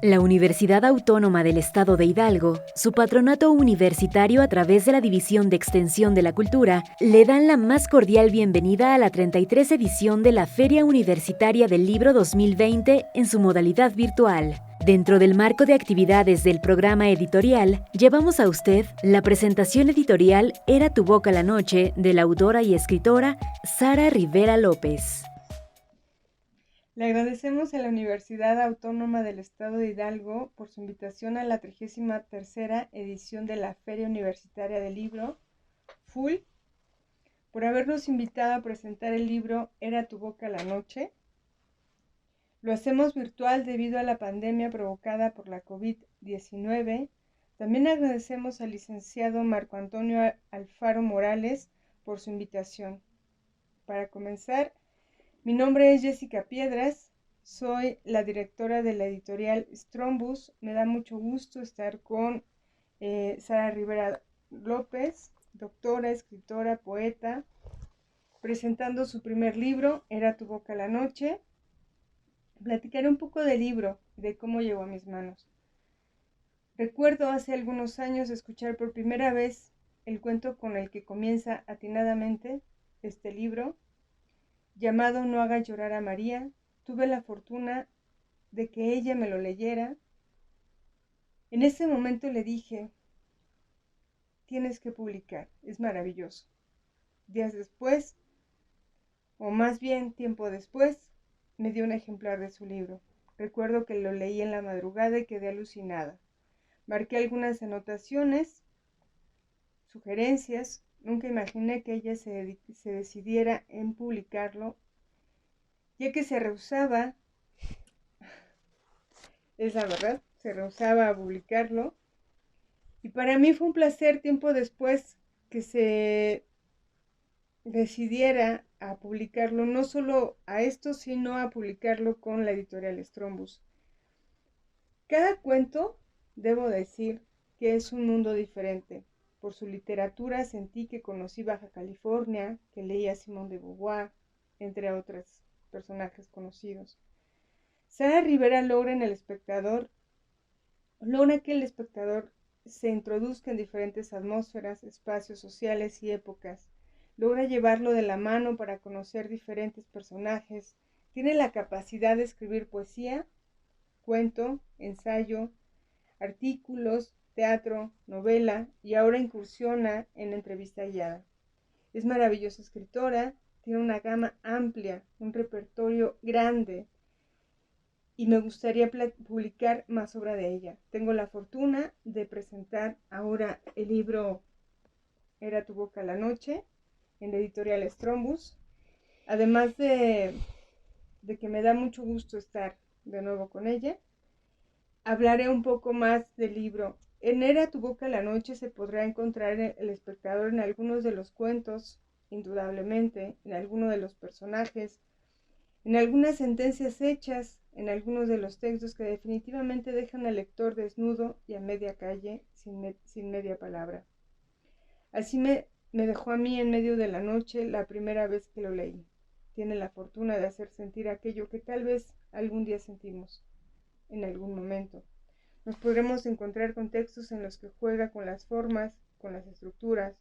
La Universidad Autónoma del Estado de Hidalgo, su patronato universitario a través de la División de Extensión de la Cultura, le dan la más cordial bienvenida a la 33 edición de la Feria Universitaria del Libro 2020 en su modalidad virtual. Dentro del marco de actividades del programa editorial, llevamos a usted la presentación editorial Era tu boca la noche de la autora y escritora Sara Rivera López. Le agradecemos a la Universidad Autónoma del Estado de Hidalgo por su invitación a la 33ª edición de la Feria Universitaria del Libro, FUL, por habernos invitado a presentar el libro Era tu boca la noche. Lo hacemos virtual debido a la pandemia provocada por la COVID-19. También agradecemos al licenciado Marco Antonio Alfaro Morales por su invitación. Para comenzar, mi nombre es Jessica Piedras, soy la directora de la editorial Strombus. Me da mucho gusto estar con Sara Rivera López, doctora, escritora, poeta, presentando su primer libro, Era tu boca la noche. Platicaré un poco del libro y de cómo llegó a mis manos. Recuerdo hace algunos años escuchar por primera vez el cuento con el que comienza atinadamente este libro, llamado No haga llorar a María. Tuve la fortuna de que ella me lo leyera. En ese momento le dije, tienes que publicar, es maravilloso. Días después, o más bien tiempo después, me dio un ejemplar de su libro. Recuerdo que lo leí en la madrugada y quedé alucinada. Marqué algunas anotaciones, sugerencias. Nunca imaginé que ella se decidiera en publicarlo, ya que se rehusaba, es la verdad, se rehusaba a publicarlo. Y para mí fue un placer tiempo después que se decidiera a publicarlo, no solo a esto, sino a publicarlo con la editorial Strombus. Cada cuento, debo decir, que es un mundo diferente. Por su literatura sentí que conocí Baja California, que leía Simone de Beauvoir, entre otros personajes conocidos. Sara Rivera logra que el espectador se introduzca en diferentes atmósferas, espacios sociales y épocas. Logra llevarlo de la mano para conocer diferentes personajes. Tiene la capacidad de escribir poesía, cuento, ensayo, artículos, teatro, novela y ahora incursiona en la entrevista guiada. Es maravillosa escritora, tiene una gama amplia, un repertorio grande y me gustaría publicar más obra de ella. Tengo la fortuna de presentar ahora el libro Era tu boca la noche en la editorial Strombus, además de que me da mucho gusto estar de nuevo con ella. Hablaré un poco más del libro. En Era tu boca la noche se podrá encontrar el espectador en algunos de los cuentos, indudablemente, en algunos de los personajes, en algunas sentencias hechas, en algunos de los textos que definitivamente dejan al lector desnudo y a media calle, sin media palabra. Así me dejó a mí en medio de la noche la primera vez que lo leí. Tiene la fortuna de hacer sentir aquello que tal vez algún día sentimos, en algún momento. Nos podremos encontrar con textos en los que juega con las formas, con las estructuras,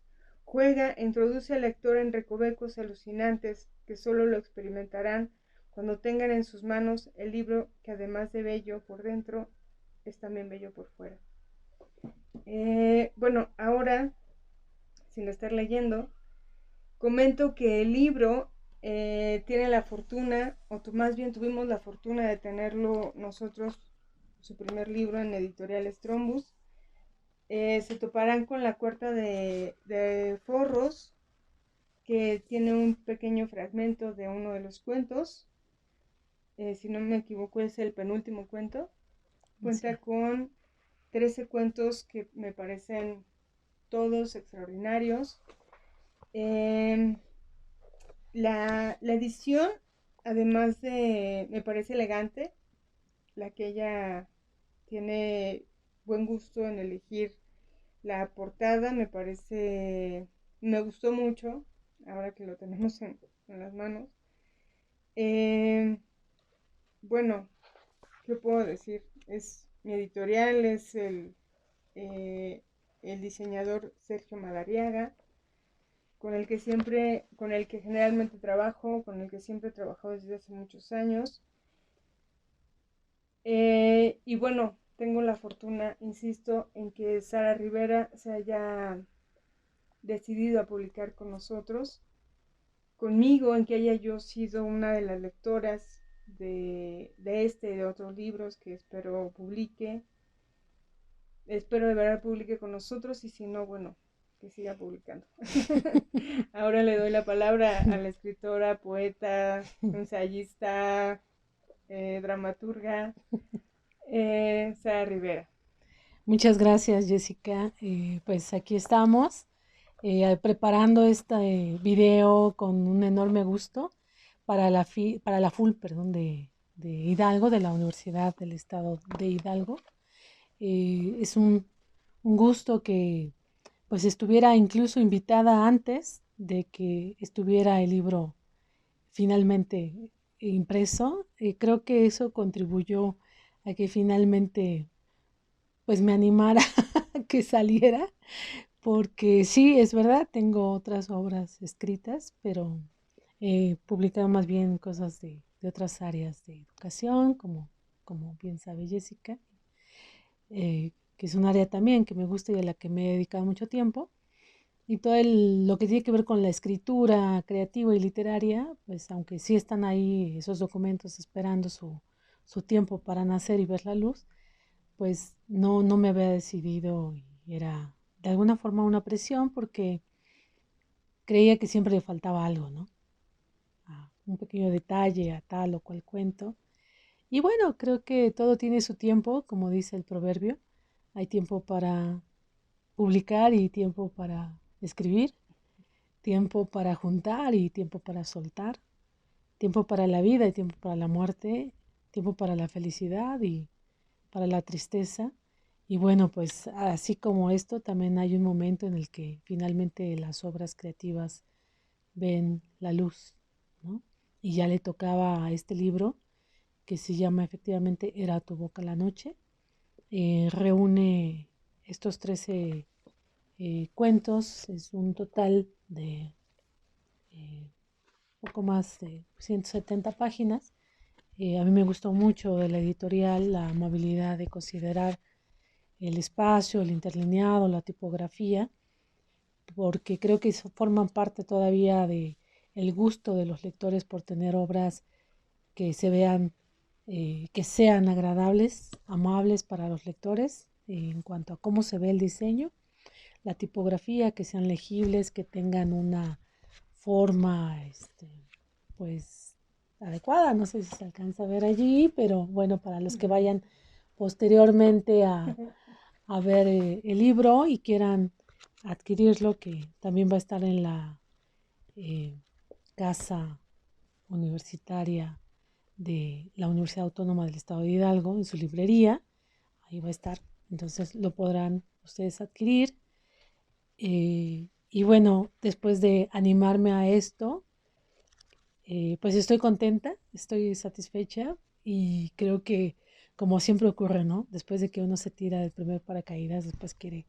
introduce al lector en recovecos alucinantes que solo lo experimentarán cuando tengan en sus manos el libro que además de bello por dentro, es también bello por fuera. Ahora, sin estar leyendo, comento que el libro tiene la fortuna, más bien tuvimos la fortuna de tenerlo nosotros, su primer libro en editorial Strombus. Se toparán con la cuarta de forros, que tiene un pequeño fragmento de uno de los cuentos. Si no me equivoco, es el penúltimo cuento. Cuenta con 13 cuentos que me parecen todos extraordinarios. La edición, además me parece elegante, la que ella tiene buen gusto en elegir la portada, me gustó mucho, ahora que lo tenemos en las manos. Bueno, ¿qué puedo decir? Es Mi editorial es el diseñador Sergio Madariaga, con el que generalmente trabajo, con el que siempre he trabajado desde hace muchos años. Y bueno, tengo la fortuna, insisto, en que Sara Rivera se haya decidido a publicar con nosotros, conmigo, en que haya yo sido una de las lectoras de este y de otros libros que espero publique. Espero de verdad publique con nosotros y si no, bueno, que siga publicando. Ahora le doy la palabra a la escritora, poeta, ensayista, dramaturga, Sara Rivera. Muchas gracias, Jessica. Pues aquí estamos preparando este video con un enorme gusto para la FUL, perdón, de Hidalgo, de la Universidad del Estado de Hidalgo. Es un gusto que pues estuviera incluso invitada antes de que estuviera el libro finalmente impreso. Creo que eso contribuyó a que finalmente pues me animara a que saliera, porque sí, es verdad, tengo otras obras escritas, pero he publicado más bien cosas de otras áreas de educación, como bien sabe Jessica, que es un área también que me gusta y a la que me he dedicado mucho tiempo. Y todo lo que tiene que ver con la escritura creativa y literaria, pues aunque sí están ahí esos documentos esperando su tiempo para nacer y ver la luz, pues no me había decidido y era de alguna forma una presión porque creía que siempre le faltaba algo, ¿no? Un pequeño detalle a tal o cual cuento. Y bueno, creo que todo tiene su tiempo, como dice el proverbio. Hay tiempo para publicar y tiempo para escribir, tiempo para juntar y tiempo para soltar, tiempo para la vida y tiempo para la muerte, tiempo para la felicidad y para la tristeza. Y bueno, pues así como esto, también hay un momento en el que finalmente las obras creativas ven la luz, ¿no? Y ya le tocaba a este libro, que se llama efectivamente Era tu boca la noche. Reúne estos 13 cuentos, es un total de poco más de 170 páginas. A mí me gustó mucho de la editorial la amabilidad de considerar el espacio, el interlineado, la tipografía, porque creo que forman parte todavía de el gusto de los lectores por tener obras que se vean, que sean agradables, amables para los lectores en cuanto a cómo se ve el diseño, la tipografía, que sean legibles, que tengan una forma, pues adecuada. No sé si se alcanza a ver allí, pero bueno, para los que vayan posteriormente a ver el libro y quieran adquirirlo, que también va a estar en la eh, casa universitaria de la Universidad Autónoma del Estado de Hidalgo, en su librería, ahí va a estar, entonces lo podrán ustedes adquirir. Y bueno, después de animarme a esto, pues estoy contenta, estoy satisfecha y creo que como siempre ocurre, ¿no? Después de que uno se tira del primer paracaídas, después quiere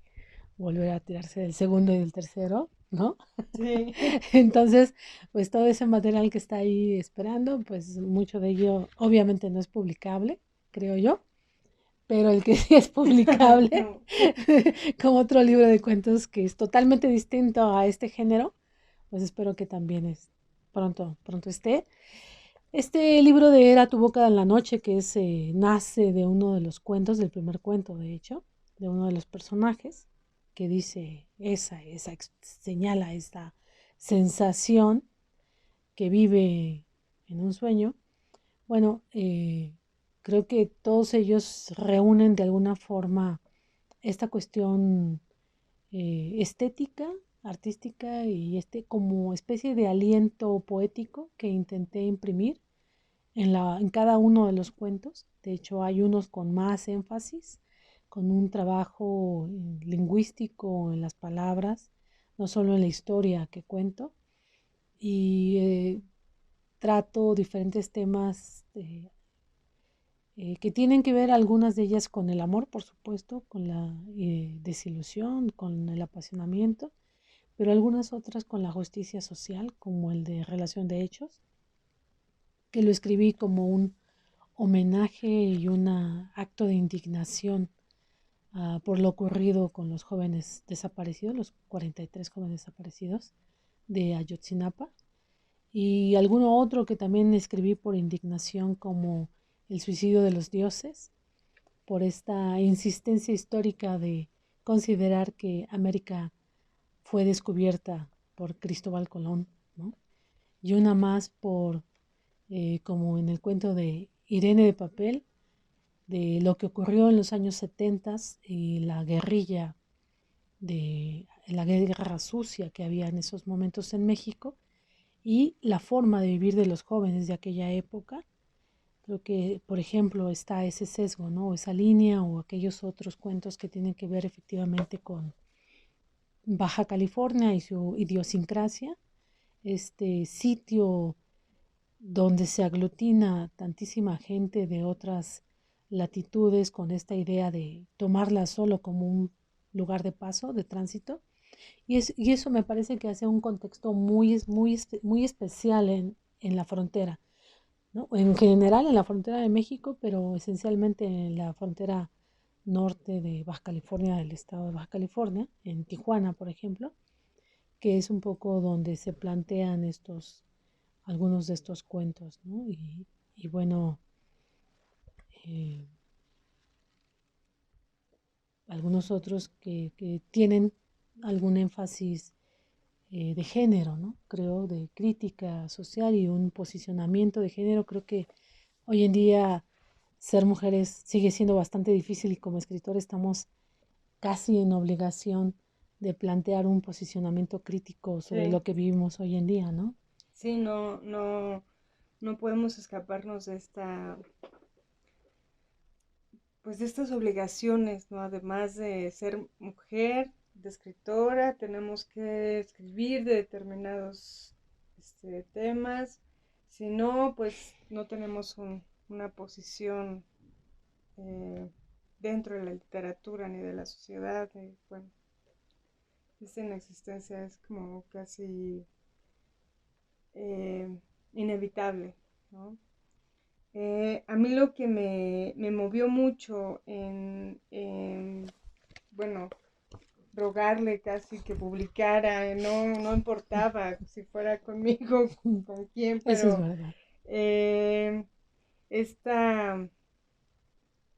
volver a tirarse del segundo y del tercero, ¿no? Sí. Entonces, pues todo ese material que está ahí esperando, pues mucho de ello obviamente no es publicable, creo yo, pero el que sí es publicable, No. como otro libro de cuentos que es totalmente distinto a este género, pues espero que también pronto esté. Este libro de Era tu boca en la noche, que es, nace de uno de los cuentos, del primer cuento, de hecho, de uno de los personajes, que dice señala esta sensación que vive en un sueño. Bueno, creo que todos ellos reúnen de alguna forma esta cuestión estética, artística y como especie de aliento poético que intenté imprimir en cada uno de los cuentos. De hecho, hay unos con más énfasis, con un trabajo lingüístico en las palabras, no solo en la historia que cuento. Y trato diferentes temas que tienen que ver algunas de ellas con el amor, por supuesto, con la desilusión, con el apasionamiento, pero algunas otras con la justicia social, como el de Relación de Hechos, que lo escribí como un homenaje y un acto de indignación por lo ocurrido con los jóvenes desaparecidos, los 43 jóvenes desaparecidos de Ayotzinapa, y alguno otro que también escribí por indignación como El suicidio de los dioses, por esta insistencia histórica de considerar que América fue descubierta por Cristóbal Colón, ¿no? Y una más por, como en el cuento de Irene de Papel, de lo que ocurrió en los años 70 y la guerrilla, de la guerra sucia que había en esos momentos en México y la forma de vivir de los jóvenes de aquella época. Creo que, por ejemplo, está ese sesgo, ¿no? O esa línea o aquellos otros cuentos que tienen que ver efectivamente con Baja California y su idiosincrasia, este sitio donde se aglutina tantísima gente de otras latitudes con esta idea de tomarla solo como un lugar de paso, de tránsito. Y eso me parece que hace un contexto muy especial en la frontera, ¿no? En general en la frontera de México, pero esencialmente en la frontera norte de Baja California, del estado de Baja California, en Tijuana, por ejemplo, que es un poco donde se plantean algunos de estos cuentos, ¿no? Y bueno, eh, algunos otros que tienen algún énfasis de género, ¿no? Creo, de crítica social y un posicionamiento de género. Creo que hoy en día ser mujeres sigue siendo bastante difícil y como escritor estamos casi en obligación de plantear un posicionamiento crítico sobre Sí, lo que vivimos hoy en día, ¿no? sí, no podemos escaparnos de pues de estas obligaciones, ¿no? Además de ser mujer, de escritora, tenemos que escribir de determinados temas. Si no, pues no tenemos una posición eh, dentro de la literatura ni de la sociedad. Bueno, esta inexistencia es como casi eh, inevitable, ¿no? A mí lo que me movió mucho bueno, rogarle casi que publicara, no importaba si fuera conmigo, con quién, Eso es pero verdad. eh, esta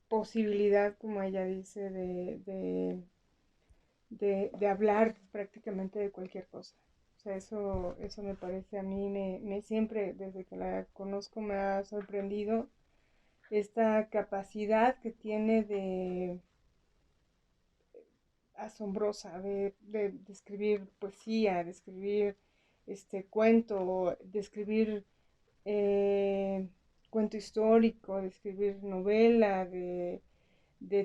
posibilidad, como ella dice, de hablar prácticamente de cualquier cosa. O sea, eso me parece a mí, me siempre, desde que la conozco, me ha sorprendido esta capacidad que tiene de asombrosa de escribir poesía, de escribir cuento, de escribir eh, cuento histórico, de escribir novela, de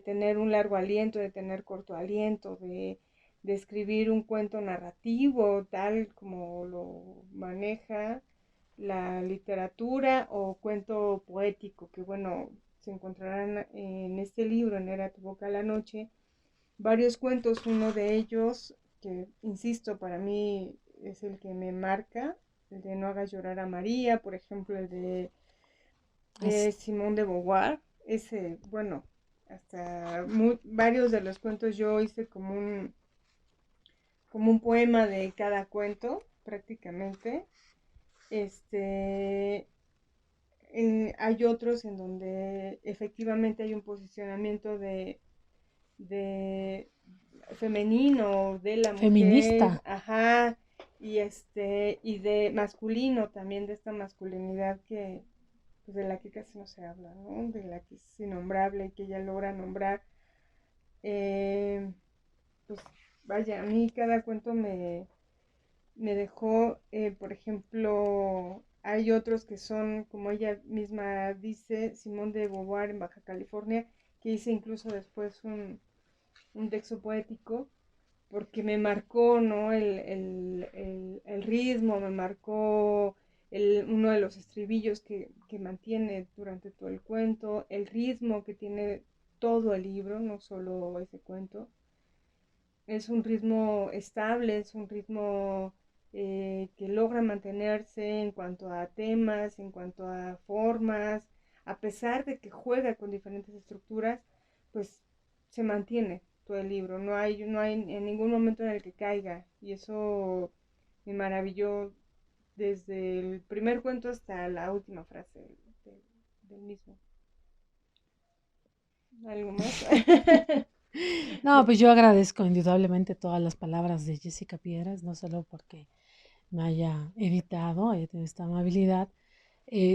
tener un largo aliento, de tener corto aliento, de escribir un cuento narrativo, tal como lo maneja la literatura, o cuento poético, que bueno, se encontrarán en este libro, en Era tu boca a la noche, varios cuentos. Uno de ellos, que insisto, para mí es el que me marca, el de No hagas llorar a María, por ejemplo, el de Así, Simone de Beauvoir. Ese, bueno, hasta varios de los cuentos yo hice como un poema de cada cuento, prácticamente. Este, hay otros en donde efectivamente hay un posicionamiento de femenino, de la mujer, feminista. ajá, y de masculino también, de esta masculinidad que, pues de la que casi no se habla, ¿no? De la que es innombrable y que ella logra nombrar. Eh, pues vaya, a mí cada cuento me dejó, por ejemplo, hay otros que son, como ella misma dice, Simone de Beauvoir en Baja California, que hice incluso después un texto poético, porque me marcó, ¿no? El ritmo, me marcó uno de los estribillos que mantiene durante todo el cuento, el ritmo que tiene todo el libro, no solo ese cuento. Es un ritmo estable, es un ritmo que logra mantenerse en cuanto a temas, en cuanto a formas, a pesar de que juega con diferentes estructuras, pues se mantiene todo el libro, no hay en ningún momento en el que caiga, y eso me maravilló desde el primer cuento hasta la última frase del mismo. ¿Algo más? No, pues yo agradezco indudablemente todas las palabras de Jessica Piedras, no solo porque me haya editado, haya tenido esta amabilidad,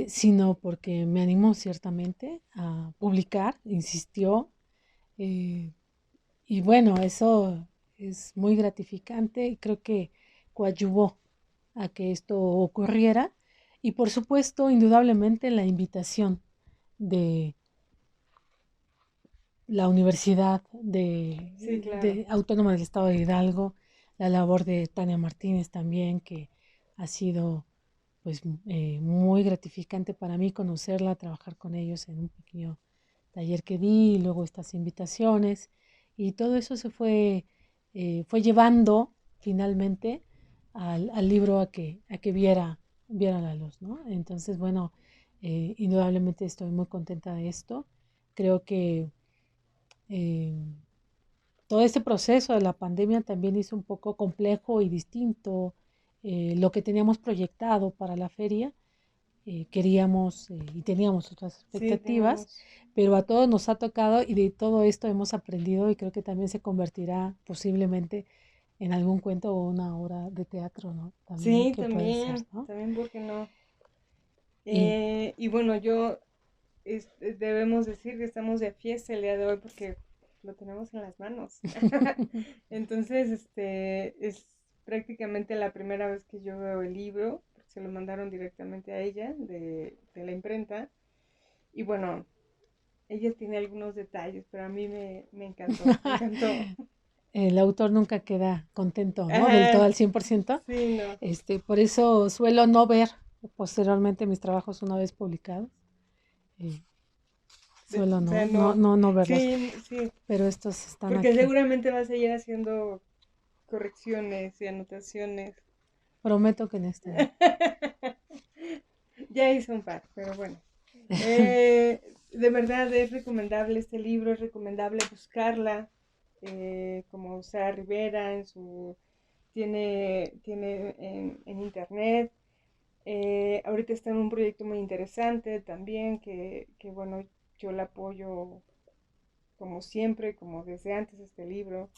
sino porque me animó ciertamente a publicar, insistió, eh, y bueno, eso es muy gratificante y creo que coadyuvó a que esto ocurriera. Y por supuesto, indudablemente la invitación de la Universidad Sí, claro. Autónoma del Estado de Hidalgo, la labor de Tania Martínez también, que ha sido pues muy gratificante para mí conocerla, trabajar con ellos en un pequeño taller que di, y luego estas invitaciones, y todo eso fue llevando finalmente al libro a que viera la luz, ¿no? Entonces, bueno, indudablemente estoy muy contenta de esto. Creo que eh, todo este proceso de la pandemia también hizo un poco complejo y distinto lo que teníamos proyectado para la feria. Queríamos y teníamos otras Sí, expectativas, teníamos. pero a todos nos ha tocado y de todo esto hemos aprendido y creo que también se convertirá posiblemente en algún cuento o una obra de teatro, ¿no? También Sí, que puede ser, también, ¿no? también, ¿por qué no? Y Y bueno, debemos decir que estamos de fiesta el día de hoy porque lo tenemos en las manos. Entonces, es prácticamente la primera vez que yo veo el libro, porque se lo mandaron directamente a ella de la imprenta. Y bueno, ella tiene algunos detalles, pero a mí me encantó, me encantó. el autor nunca queda contento, ¿no? Del todo Ajá, al 100%. sí, no. Por eso suelo no ver posteriormente mis trabajos una vez publicados. Eh, Suelo O sea, no. no verlos, Sí, sí, pero estos están porque aquí. seguramente va a seguir haciendo correcciones y anotaciones. Prometo que en este no. Ya hice un par, pero bueno. De verdad es recomendable este libro, es recomendable buscarla, como Sara Rivera tiene en internet. Ahorita está en un proyecto muy interesante también, que bueno, yo la apoyo como siempre, como desde antes de este libro,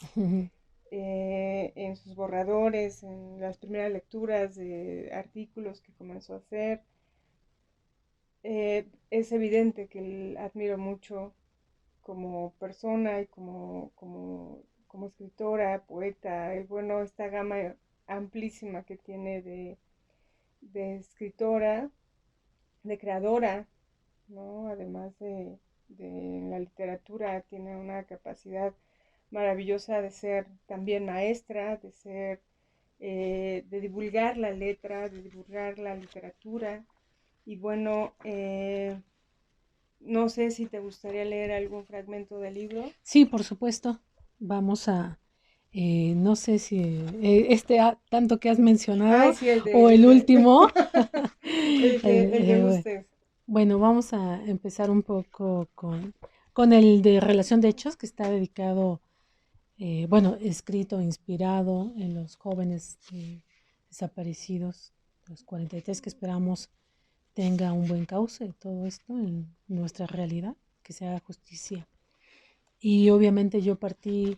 en sus borradores, en las primeras lecturas de artículos que comenzó a hacer. Es evidente que admiro mucho como persona y como escritora, poeta, y bueno, esta gama amplísima que tiene de escritora, de creadora, ¿no? Además de la literatura, tiene una capacidad maravillosa de ser también maestra, de divulgar la letra, de divulgar la literatura. Y bueno, no sé si te gustaría leer algún fragmento del libro. Sí, por supuesto. Vamos a, no sé si tanto que has Ay, mencionado sí, el o de, el el de, último. el que Bueno, gustes. bueno, vamos a empezar un poco con el de relación de hechos, que está dedicado, bueno, escrito, inspirado en los jóvenes desaparecidos, los 43 que esperamos tenga un buen cauce todo esto en nuestra realidad, que se haga justicia. Y obviamente yo partí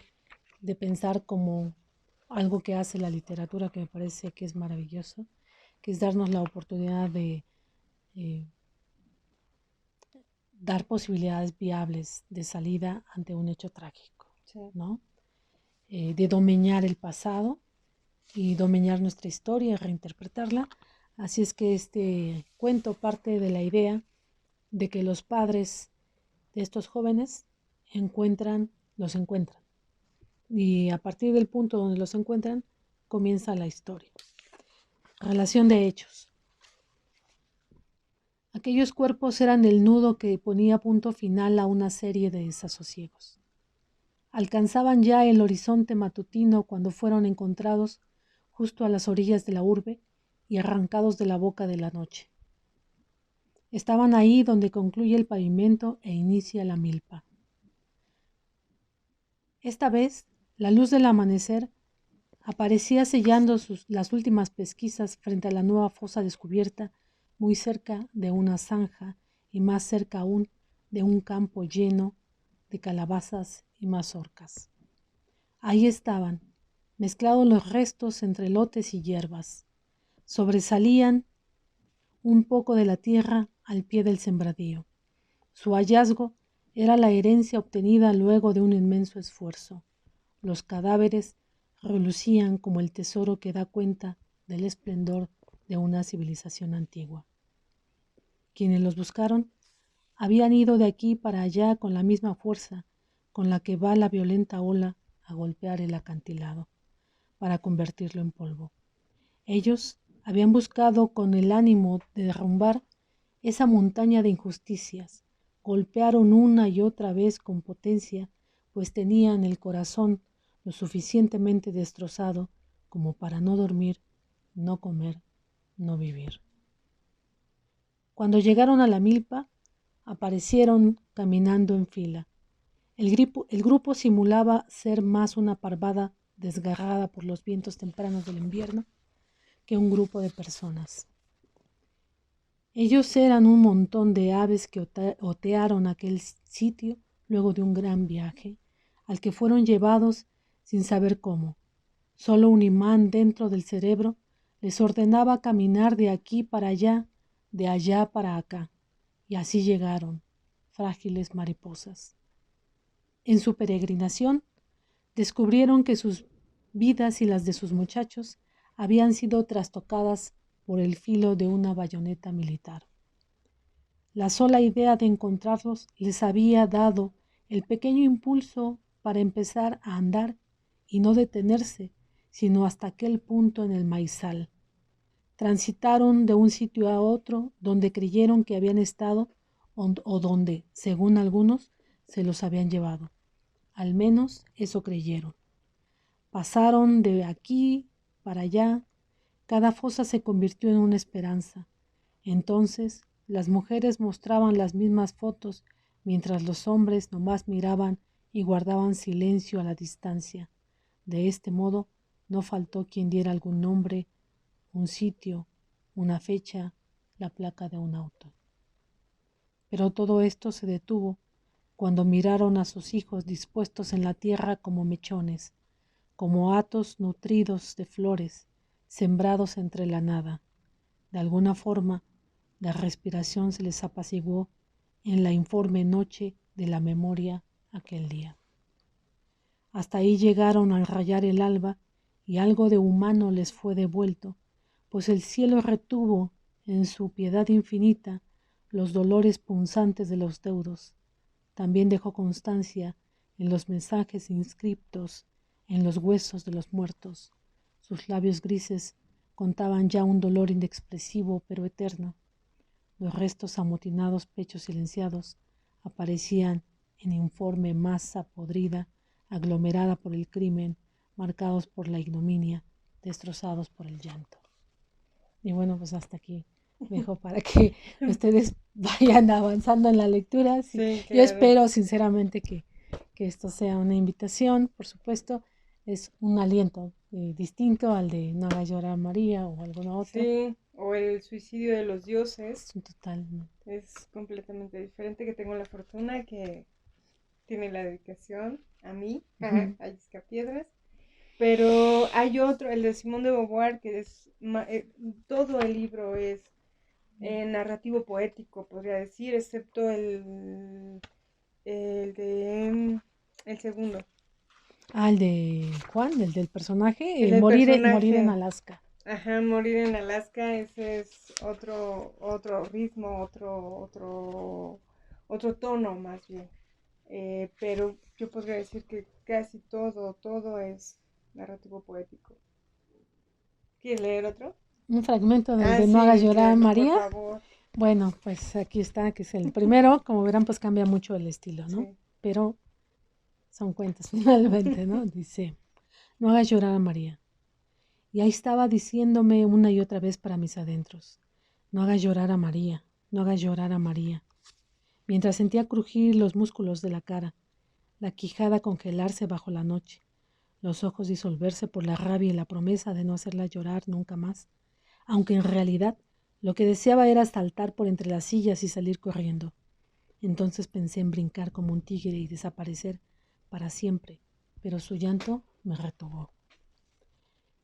de pensar como algo que hace la literatura, que me parece que es maravilloso, que es darnos la oportunidad de eh, dar posibilidades viables de salida ante un hecho trágico, Sí. ¿no? De domeñar el pasado y domeñar nuestra historia, reinterpretarla. Así es que este cuento parte de la idea de que los padres de estos jóvenes los encuentran. Y a partir del punto donde los encuentran, comienza la historia. Relación de hechos. Aquellos cuerpos eran el nudo que ponía punto final a una serie de desasosiegos. Alcanzaban ya el horizonte matutino cuando fueron encontrados justo a las orillas de la urbe y arrancados de la boca de la noche. Estaban ahí donde concluye el pavimento e inicia la milpa. Esta vez, la luz del amanecer aparecía sellando las últimas pesquisas frente a la nueva fosa descubierta, muy cerca de una zanja y más cerca aún de un campo lleno de calabazas y mazorcas. Ahí estaban, mezclados los restos entre lotes y hierbas. Sobresalían un poco de la tierra al pie del sembradío. Su hallazgo era la herencia obtenida luego de un inmenso esfuerzo. Los cadáveres relucían como el tesoro que da cuenta del esplendor de una civilización antigua. Quienes los buscaron habían ido de aquí para allá con la misma fuerza con la que va la violenta ola a golpear el acantilado, para convertirlo en polvo. Ellos habían buscado con el ánimo de derrumbar esa montaña de injusticias, golpearon una y otra vez con potencia, pues tenían el corazón lo suficientemente destrozado como para no dormir, no comer, no vivir. Cuando llegaron a la milpa, aparecieron caminando en fila. El grupo simulaba ser más una parvada desgarrada por los vientos tempranos del invierno que un grupo de personas. Ellos eran un montón de aves que otearon aquel sitio luego de un gran viaje, al que fueron llevados sin saber cómo. Solo un imán dentro del cerebro les ordenaba caminar de aquí para allá, de allá para acá, y así llegaron, frágiles mariposas. En su peregrinación, descubrieron que sus vidas y las de sus muchachos habían sido trastocadas por el filo de una bayoneta militar. La sola idea de encontrarlos les había dado el pequeño impulso para empezar a andar y no detenerse, sino hasta aquel punto en el maizal. Transitaron de un sitio a otro donde creyeron que habían estado o donde, según algunos, se los habían llevado. Al menos eso creyeron. Pasaron de aquí para allá. Cada fosa se convirtió en una esperanza. Entonces las mujeres mostraban las mismas fotos, mientras los hombres nomás miraban y guardaban silencio a la distancia. De este modo no faltó quien diera algún nombre, un sitio, una fecha, la placa de un auto. Pero todo esto se detuvo cuando miraron a sus hijos dispuestos en la tierra como mechones, como hatos nutridos de flores, sembrados entre la nada. De alguna forma, la respiración se les apaciguó en la informe noche de la memoria aquel día. Hasta ahí llegaron al rayar el alba y algo de humano les fue devuelto, pues el cielo retuvo en su piedad infinita los dolores punzantes de los deudos. También dejó constancia en los mensajes inscriptos en los huesos de los muertos. Sus labios grises contaban ya un dolor inexpresivo pero eterno. Los restos amotinados, pechos silenciados, aparecían en informe masa podrida, aglomerada por el crimen, marcados por la ignominia, destrozados por el llanto. Y bueno, pues hasta aquí dejo para que ustedes vayan avanzando en la lectura. Sí, claro. Yo espero sinceramente que esto sea una invitación, por supuesto, es un aliento distinto al de No hagas llorar a María o alguna otra. Sí, o el suicidio de los dioses. Total. Es completamente diferente, que tengo la fortuna que tiene la dedicación a mí, a Yiscapiedras. Pero hay otro, el de Simone de Beauvoir, que es todo el libro es narrativo poético, podría decir, excepto el segundo. El de Juan, el del personaje, el morir personaje. En Alaska. Ajá, Morir en Alaska, ese es otro ritmo, otro tono más bien. Pero yo podría decir que casi todo es narrativo poético. ¿Quieres leer otro? Un fragmento de No hagas llorar a claro, María. por favor. Bueno, pues aquí está, que es el primero. Como verán, pues cambia mucho el estilo, ¿no? Sí. Pero son cuentos finalmente, ¿no? Dice, no hagas llorar a María. Y ahí estaba diciéndome una y otra vez para mis adentros, no hagas llorar a María, no hagas llorar a María. Mientras sentía crujir los músculos de la cara, la quijada congelarse bajo la noche, los ojos disolverse por la rabia y la promesa de no hacerla llorar nunca más, aunque en realidad lo que deseaba era saltar por entre las sillas y salir corriendo. Entonces pensé en brincar como un tigre y desaparecer para siempre, pero su llanto me retuvo.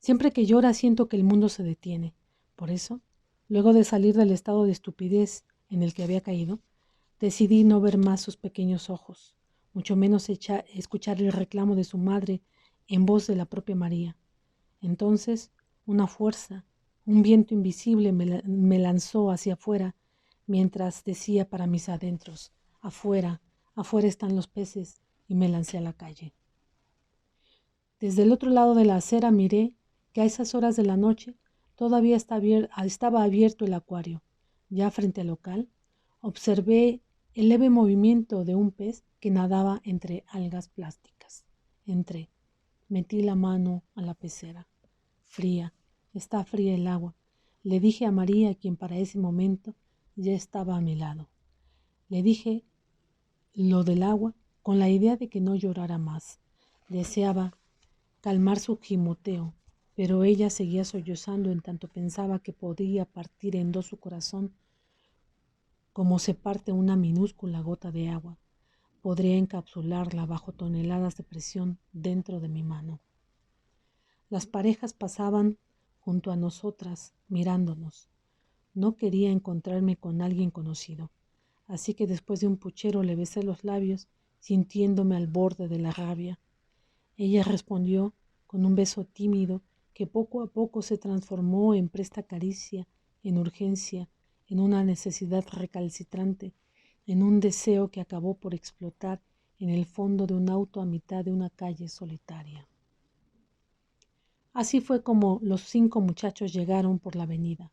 Siempre que llora siento que el mundo se detiene. Por eso, luego de salir del estado de estupidez en el que había caído, decidí no ver más sus pequeños ojos, mucho menos escuchar el reclamo de su madre en voz de la propia María. Entonces, una fuerza, un viento invisible me lanzó hacia afuera, mientras decía para mis adentros, afuera, afuera están los peces, y me lancé a la calle. Desde el otro lado de la acera miré que a esas horas de la noche todavía estaba abierto el acuario. Ya frente al local, observé el leve movimiento de un pez que nadaba entre algas plásticas. Entré, metí la mano a la pecera. Fría, está fría el agua, le dije a María, quien para ese momento ya estaba a mi lado. Le dije lo del agua con la idea de que no llorara más. Deseaba calmar su gimoteo, pero ella seguía sollozando en tanto pensaba que podía partir en dos su corazón como se parte una minúscula gota de agua. Podría encapsularla bajo toneladas de presión dentro de mi mano. Las parejas pasaban junto a nosotras, mirándonos. No quería encontrarme con alguien conocido, así que después de un puchero le besé los labios, sintiéndome al borde de la rabia. Ella respondió con un beso tímido que poco a poco se transformó en presta caricia, en urgencia, en una necesidad recalcitrante, en un deseo que acabó por explotar en el fondo de un auto a mitad de una calle solitaria. Así fue como los 5 muchachos llegaron por la avenida,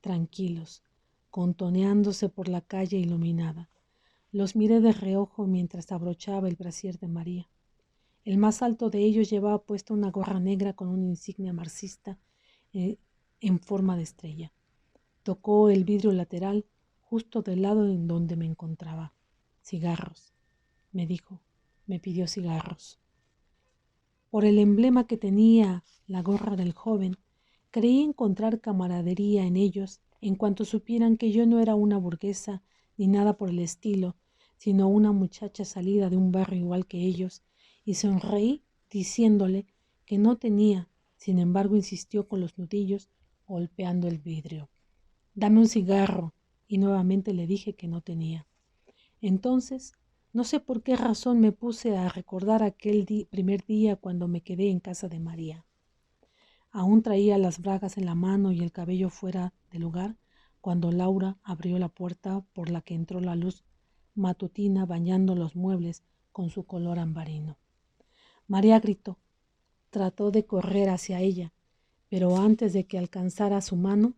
tranquilos, contoneándose por la calle iluminada. Los miré de reojo mientras abrochaba el brasier de María. El más alto de ellos llevaba puesta una gorra negra con una insignia marxista en forma de estrella. Tocó el vidrio lateral justo del lado en donde me encontraba. Cigarros, me dijo, me pidió cigarros. Por el emblema que tenía la gorra del joven, creí encontrar camaradería en ellos en cuanto supieran que yo no era una burguesa ni nada por el estilo, sino una muchacha salida de un barrio igual que ellos, y sonreí diciéndole que no tenía, sin embargo insistió con los nudillos golpeando el vidrio. Dame un cigarro, y nuevamente le dije que no tenía. Entonces, no sé por qué razón me puse a recordar aquel primer día cuando me quedé en casa de María. Aún traía las bragas en la mano y el cabello fuera de lugar cuando Laura abrió la puerta por la que entró la luz matutina bañando los muebles con su color ambarino. María gritó. Trató de correr hacia ella, pero antes de que alcanzara su mano,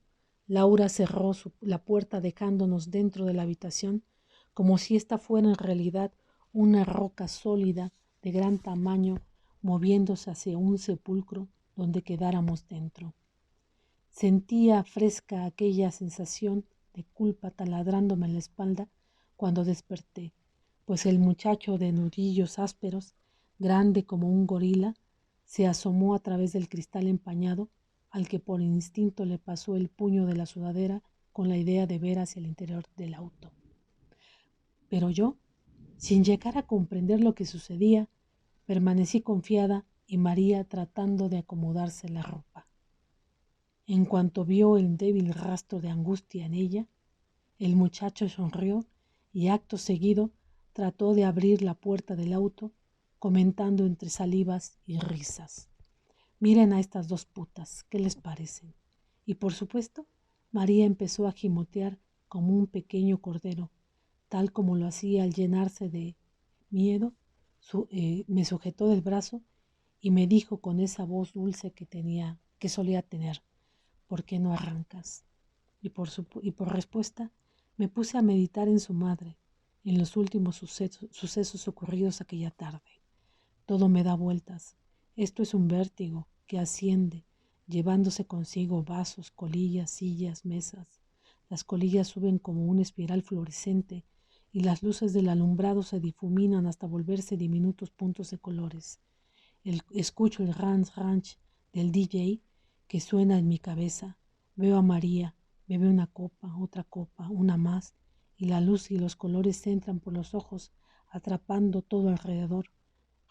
Laura cerró la puerta dejándonos dentro de la habitación como si ésta fuera en realidad una roca sólida de gran tamaño moviéndose hacia un sepulcro donde quedáramos dentro. Sentía fresca aquella sensación de culpa taladrándome en la espalda cuando desperté, pues el muchacho de nudillos ásperos, grande como un gorila, se asomó a través del cristal empañado al que por instinto le pasó el puño de la sudadera con la idea de ver hacia el interior del auto. Pero yo, sin llegar a comprender lo que sucedía, permanecí confiada y María tratando de acomodarse la ropa. En cuanto vio el débil rastro de angustia en ella, el muchacho sonrió y acto seguido trató de abrir la puerta del auto, comentando entre salivas y risas. Miren a estas dos putas, ¿qué les parecen? Y por supuesto, María empezó a gimotear como un pequeño cordero, tal como lo hacía al llenarse de miedo. Me sujetó del brazo y me dijo con esa voz dulce que solía tener, ¿por qué no arrancas? Y por respuesta Me puse a meditar en su madre, en los últimos sucesos ocurridos aquella tarde. Todo me da vueltas. Esto es un vértigo que asciende, llevándose consigo vasos, colillas, sillas, mesas. Las colillas suben como una espiral fluorescente y las luces del alumbrado se difuminan hasta volverse diminutos puntos de colores. Escucho el ranch del DJ que suena en mi cabeza. Veo a María, bebe una copa, otra copa, una más, y la luz y los colores entran por los ojos, atrapando todo alrededor.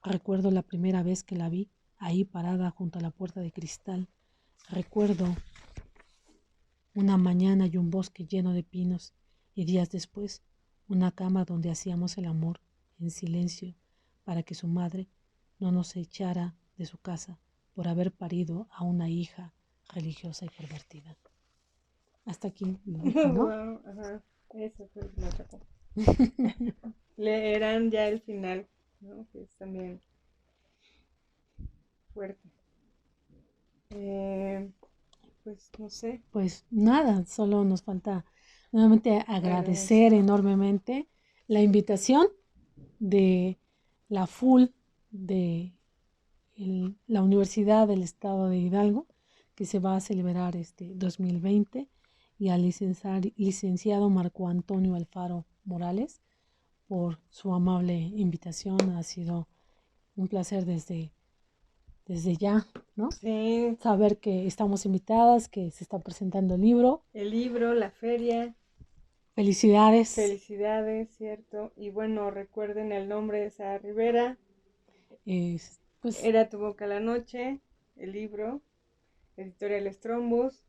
Recuerdo la primera vez que la vi, ahí parada junto a la puerta de cristal. Recuerdo una mañana y un bosque lleno de pinos, y días después, una cama donde hacíamos el amor, en silencio, para que su madre no nos echara de su casa por haber parido a una hija religiosa y pervertida. Hasta aquí lo dejo, ¿no? Wow, ajá. Eso fue lo que me atrapó. Leerán ya el final, ¿no? Que es también fuerte. Pues no sé. Pues nada, solo nos falta nuevamente agradecer enormemente la invitación de la FUL de la Universidad del Estado de Hidalgo, que se va a celebrar este 2020, y al licenciado Marco Antonio Alfaro Morales por su amable invitación. Ha sido un placer desde ya, ¿no? Sí. Saber que estamos invitadas, que se está presentando el libro. El libro, la feria. Felicidades. Felicidades, cierto. Y bueno, recuerden el nombre de Sara Rivera. Pues, Era tu boca la noche, el libro, Editorial Strombus.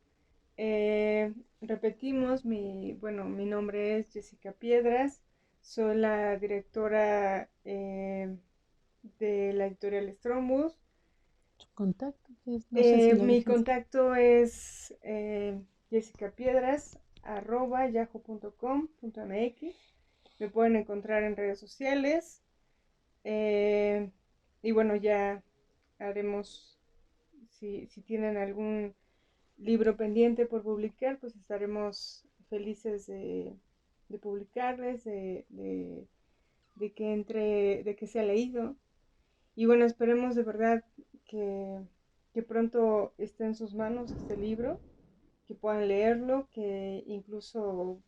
Repetimos, mi nombre es Jessica Piedras. Soy la directora de la Editorial Strombus. ¿Tu contacto? No sé si Mi contacto es jessicapiedras@yahoo.com.mx. Me pueden encontrar en redes sociales. Y bueno, ya haremos, si tienen algún libro pendiente por publicar, pues estaremos felices de publicarles, de que sea leído. Y bueno, esperemos de verdad que pronto esté en sus manos este libro, que puedan leerlo, que incluso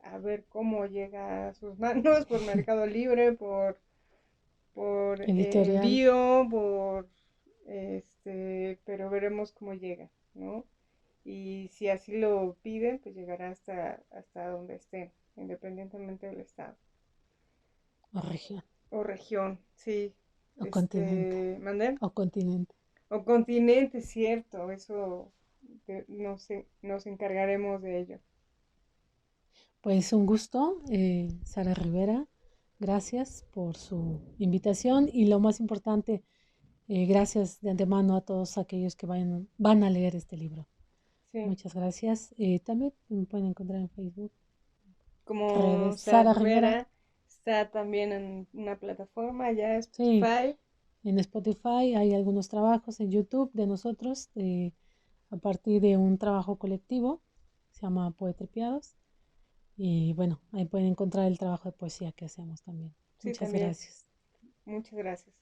a ver cómo llega a sus manos por Mercado Libre, por envío, pero veremos cómo llega, ¿no? Y si así lo piden, pues llegará hasta donde estén, independientemente del estado. O región. O región, sí. O continente. ¿Mandé? O continente. O continente, cierto, eso nos encargaremos de ello. Pues un gusto, Sara Rivera. Gracias por su invitación y lo más importante, gracias de antemano a todos aquellos que van a leer este libro. Sí. Muchas gracias. También me pueden encontrar en Facebook. Como Sara Rivera. Está también en una plataforma, ya Spotify. Sí, en Spotify hay algunos trabajos, en YouTube de nosotros, a partir de un trabajo colectivo, se llama Poetrepiados. Y bueno, ahí pueden encontrar el trabajo de poesía que hacemos también. Sí, Muchas también. gracias. Muchas gracias.